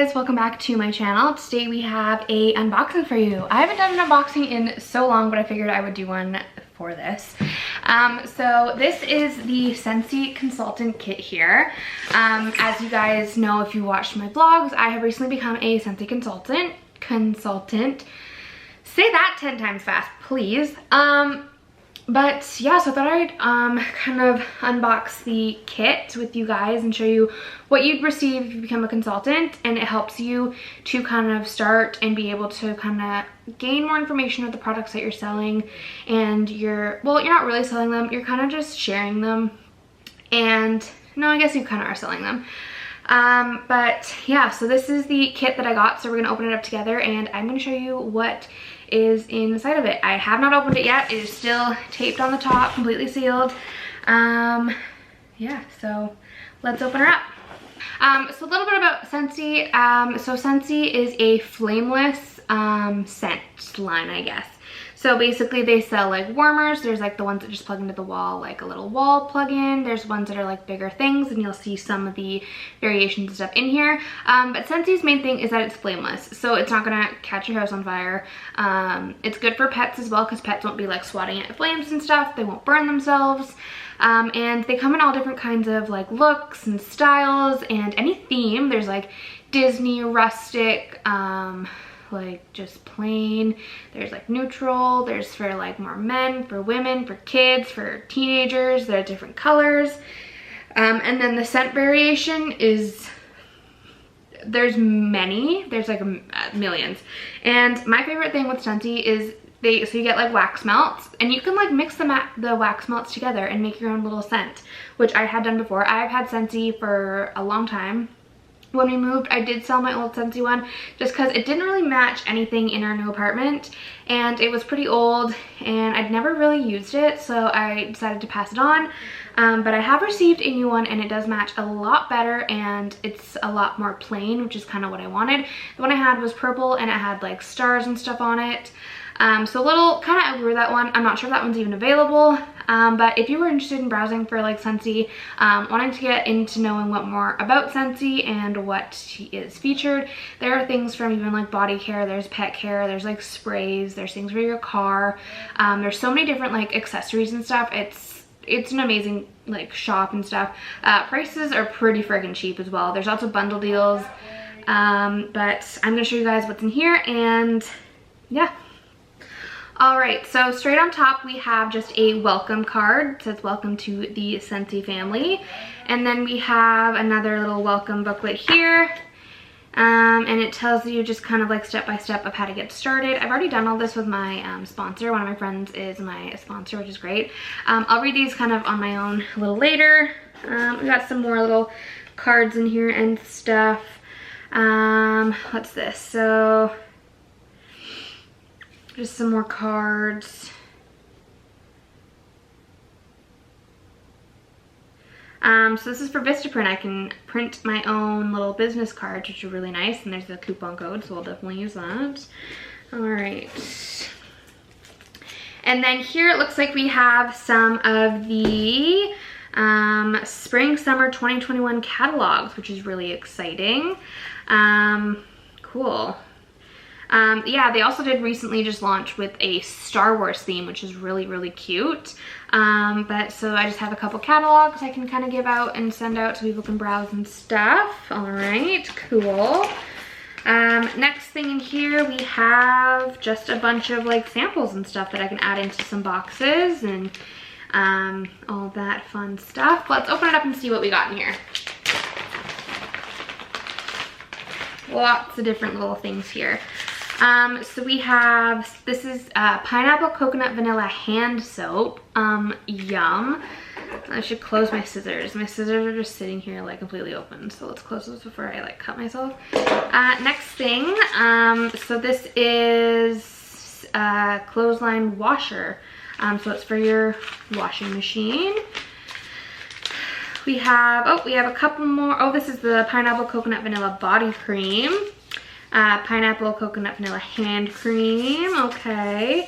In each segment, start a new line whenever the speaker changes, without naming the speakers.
guys, welcome back to my channel. Today we have a unboxing for you. I haven't done an unboxing in so long, but I figured I would do one for this. So this is the Scentsy consultant kit here. As you guys know, if you watched my vlogs, I have recently become a Scentsy consultant. Say that 10 times fast, please. But yeah, so I thought I'd kind of unbox the kit with you guys and show you what you'd receive if you become a consultant, and it helps you to kind of start and be able to kind of gain more information of the products that you're selling. And you're not really selling them, you're kind of just sharing them. And no, I guess you kind of are selling them. But yeah, so this is the kit that I got, so we're gonna open it up together and I'm gonna show you what is inside of it. I have not opened it yet. It is still taped on the top, completely sealed. Yeah, so let's open her up. So a little bit about Scentsy. So Scentsy is a flameless scent line, I guess. So basically they sell like warmers. There's like the ones that just plug into the wall, like a little wall plug-in. There's ones that are like bigger things, and you'll see some of the variations and stuff in here. But Scentsy's main thing is that it's flameless, so it's not gonna catch your house on fire. It's good for pets as well, because pets won't be like swatting at flames and stuff. They won't burn themselves. And they come in all different kinds of like looks and styles and any theme. There's like Disney, rustic, like just plain. There's like neutral. There's for like more men, for women, for kids, for teenagers. There are different colors. And then the scent variation is, there's many. There's like millions. And my favorite thing with Scentsy is so you get like wax melts, and you can like mix the wax melts together and make your own little scent, which I had done before. I've had Scentsy for a long time. When we moved, I did sell my old Scentsy one just because it didn't really match anything in our new apartment, and it was pretty old and I'd never really used it, so I decided to pass it on. But I have received a new one and it does match a lot better, and it's a lot more plain, which is kind of what I wanted. The one I had was purple and it had like stars and stuff on it. So a little kind of outgrew that one. I'm not sure if that one's even available. But if you were interested in browsing for like Scentsy, wanting to get into knowing what more about Scentsy and what is featured, there are things from even like body care, there's pet care, there's like sprays, there's things for your car. There's so many different like accessories and stuff. It's an amazing like shop and stuff. Prices are pretty friggin' cheap as well. There's also bundle deals. But I'm gonna show you guys what's in here, and yeah. Alright, so straight on top we have just a welcome card. It says welcome to the Scentsy family. And then we have another little welcome booklet here. And it tells you just kind of like step by step of how to get started. I've already done all this with my sponsor. One of my friends is my sponsor, which is great. I'll read these kind of on my own a little later. We got some more little cards in here and stuff. What's this? So just some more cards. So this is for Vistaprint. I can print my own little business cards, which are really nice, and there's a coupon code, so we'll definitely use that. All right. And then here it looks like we have some of the Spring Summer 2021 catalogs, which is really exciting. Cool. Yeah, they also did recently just launch with a Star Wars theme, which is really, really cute. But so I just have a couple catalogs I can kind of give out and send out so people can browse and stuff. All right, cool. Next thing in here, we have just a bunch of like samples and stuff that I can add into some boxes and all that fun stuff. Let's open it up and see what we got in here. Lots of different little things here. So we have, this is pineapple coconut vanilla hand soap. Yum. I should close my scissors. My scissors are just sitting here like completely open, so let's close this before I like cut myself. Next thing, so this is clothesline washer. So it's for your washing machine. We have a couple more. Oh, this is the pineapple coconut vanilla body cream. Pineapple coconut vanilla hand cream. Okay.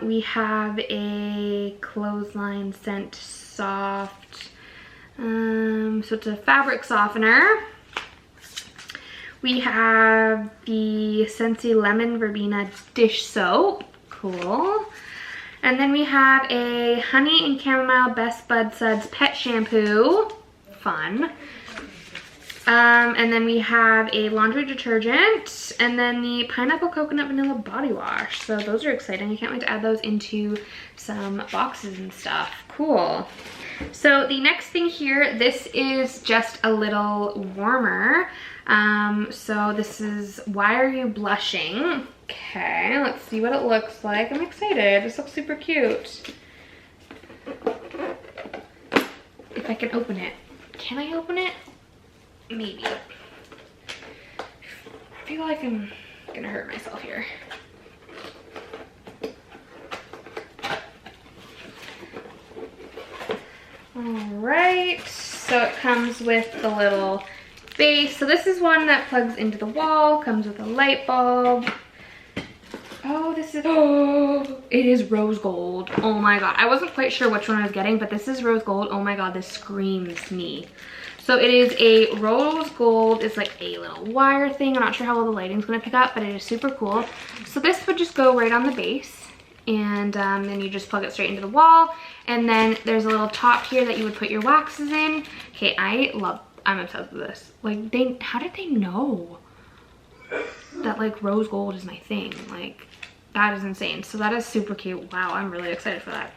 We have a clothesline scent soft. So it's a fabric softener. We have the Scentsy Lemon Verbena dish soap. Cool. And then we have a Honey and Chamomile Best Bud Suds pet shampoo. Fun. And then we have a laundry detergent, and then the Pineapple Coconut Vanilla Body Wash. So those are exciting. I can't wait to add those into some boxes and stuff. Cool. So the next thing here, this is just a little warmer. So this is Why Are You Blushing? Okay, let's see what it looks like. I'm excited. This looks super cute. If I can open it. Can I open it? Maybe. I feel like I'm gonna hurt myself here. Alright, so it comes with the little base. So this is one that plugs into the wall, comes with a light bulb. Oh, this is, oh, it is rose gold. Oh my god. I wasn't quite sure which one I was getting, but this is rose gold. Oh my god, this screams me. So it is a rose gold. It's like a little wire thing. I'm not sure how well the lighting's gonna pick up, but it is super cool. So this would just go right on the base, and then you just plug it straight into the wall. And then there's a little top here that you would put your waxes in. Okay, I'm obsessed with this. Like, how did they know that like rose gold is my thing? Like, that is insane. So that is super cute. Wow, I'm really excited for that.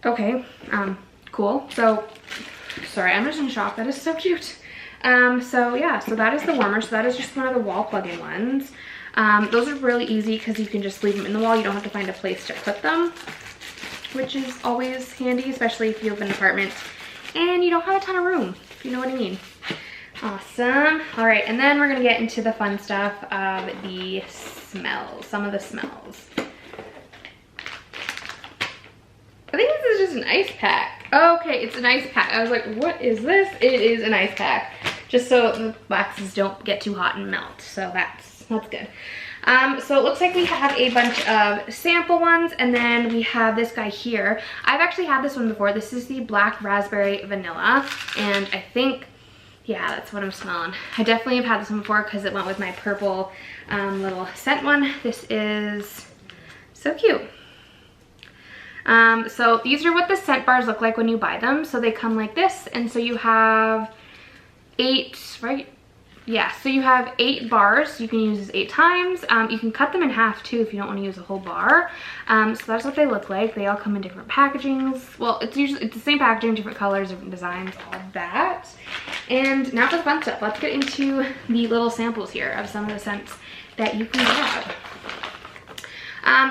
Okay, cool. So, sorry, I'm just in shock. That is so cute. So yeah, so that is the warmer. So that is just one of the wall plug-in ones. Those are really easy because you can just leave them in the wall. You don't have to find a place to put them, which is always handy, especially if you have an apartment and you don't have a ton of room, if you know what I mean. Awesome. All right, and then we're gonna get into the fun stuff of the smells, some of the smells. I think this is just an ice pack. Okay, it's an ice pack. I was like, what is this? It is an ice pack, just so the waxes don't get too hot and melt. So that's good. So it looks like we have a bunch of sample ones, and then we have this guy here. I've actually had this one before. This is the Black Raspberry Vanilla, and I think, yeah, that's what I'm smelling. I definitely have had this one before because it went with my purple little scent one. This is so cute. So these are what the scent bars look like when you buy them. So they come like this, and so you have 8, right? Yeah, so you have 8 bars. You can use this 8 times. You can cut them in half too if you don't want to use a whole bar. So that's what they look like. They all come in different packagings. Well, it's the same packaging, different colors, different designs, all that. And now for the fun stuff. Let's get into the little samples here of some of the scents that you can grab.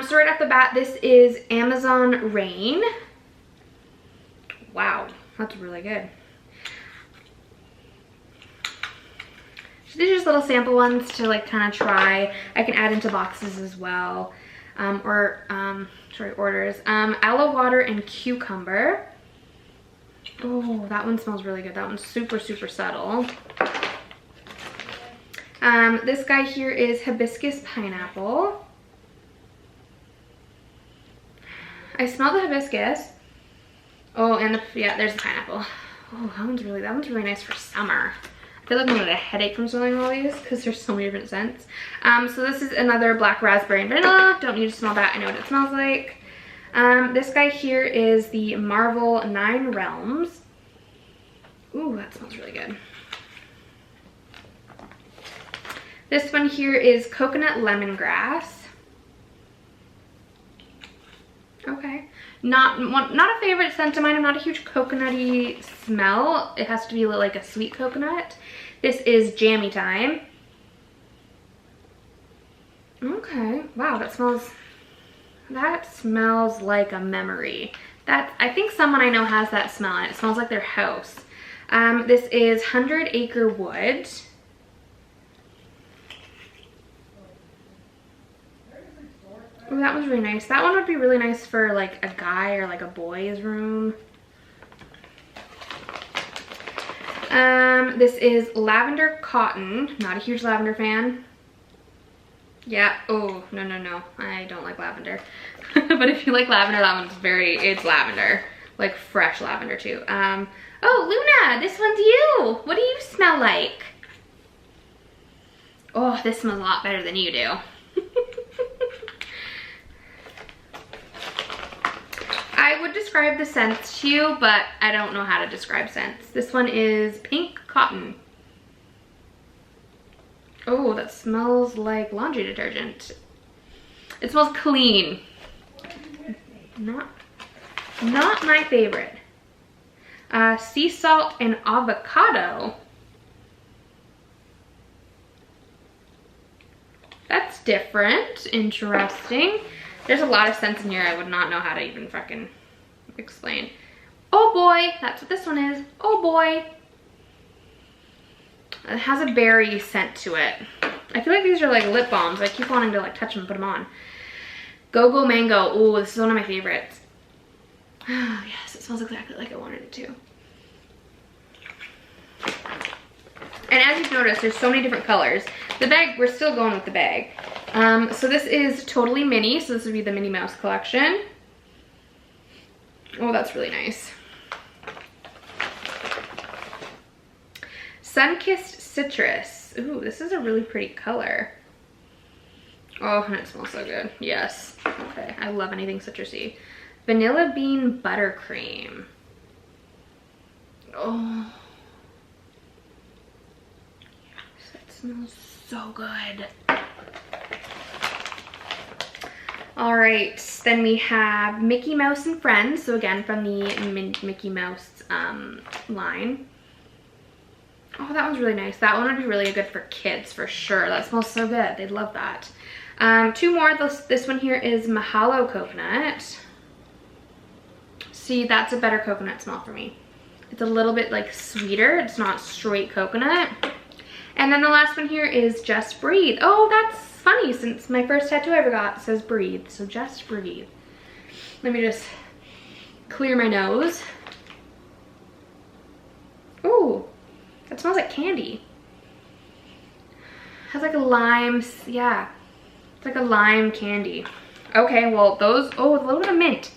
So right off the bat, this is Amazon Rain. Wow, that's really good. So these are just little sample ones to like kind of try. I can add into boxes as well, orders. Aloe water and cucumber. Oh, that one smells really good. That one's super, super subtle. This guy here is hibiscus pineapple. I smell the hibiscus. Oh, and yeah, there's the pineapple. Oh, that one's really nice for summer. I feel like I'm gonna get a headache from smelling all these because there's so many different scents. So this is another Black Raspberry and Vanilla. Don't need to smell that. I know what it smells like. This guy here is the Marvel 9 Realms. Ooh, that smells really good. This one here is Coconut Lemongrass. Okay. Not a favorite scent of mine. I'm not a huge coconutty smell. It has to be like a sweet coconut. This is Jammy Time. Okay. Wow, that smells like a memory. I think someone I know has that smell, and it smells like their house. This is 100 Acre Wood. Ooh, that one's really nice. That one would be really nice for like a guy or like a boy's room. This is Lavender Cotton. Not a huge lavender fan. Yeah, oh, no. I don't like lavender. But if you like lavender, that one's it's lavender. Like fresh lavender too. Oh, Luna, this one's you. What do you smell like? Oh, this smells a lot better than you do. I would describe the scents to you, but I don't know how to describe scents. This one is Pink Cotton. Oh, that smells like laundry detergent. It smells clean. Not my favorite. Sea salt and avocado. That's different. Interesting. There's a lot of scents in here I would not know how to even fucking explain. Oh boy, that's what this one is. Oh boy. It has a berry scent to it. I feel like these are like lip balms. I keep wanting to like touch them and put them on. Go-Go Mango. Oh, this is one of my favorites. Oh, yes, it smells exactly like I wanted it to. And as you've noticed, there's so many different colors. The bag, we're still going with the bag. So this is totally mini, so this would be the Minnie Mouse collection. Oh, that's really nice. Sun-Kissed Citrus. Ooh, this is a really pretty color. Oh, and it smells so good. Yes. Okay, I love anything citrusy. Vanilla Bean Buttercream. Oh. Yes, that smells so good. All right, then we have Mickey Mouse and Friends. So again, from the Mickey Mouse line. Oh, that one's really nice. That one would be really good for kids for sure. That smells so good. They'd love that. Two more. This one here is Mahalo Coconut. See, that's a better coconut smell for me. It's a little bit like sweeter. It's not straight coconut. And then the last one here is Just Breathe. Oh, that's funny since my first tattoo I ever got says breathe. So Just Breathe. Let me just clear my nose. Ooh, that smells like candy. Has like a lime, yeah. It's like a lime candy. Okay, well those, oh, a little bit of mint.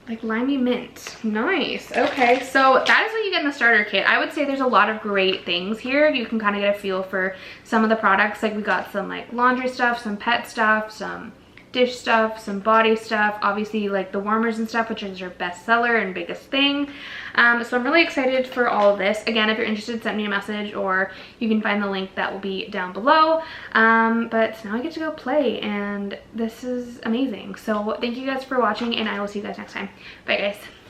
Like limey mint. Nice. Okay, so that is what you get in the starter kit. I would say there's a lot of great things here. You can kind of get a feel for some of the products. Like we got some like laundry stuff, some pet stuff, some dish stuff, some body stuff, obviously like the warmers and stuff, which is your best seller and biggest thing. So I'm really excited for all of this. Again, if you're interested, send me a message or you can find the link that will be down below. But now I get to go play and this is amazing. So thank you guys for watching and I will see you guys next time. Bye guys.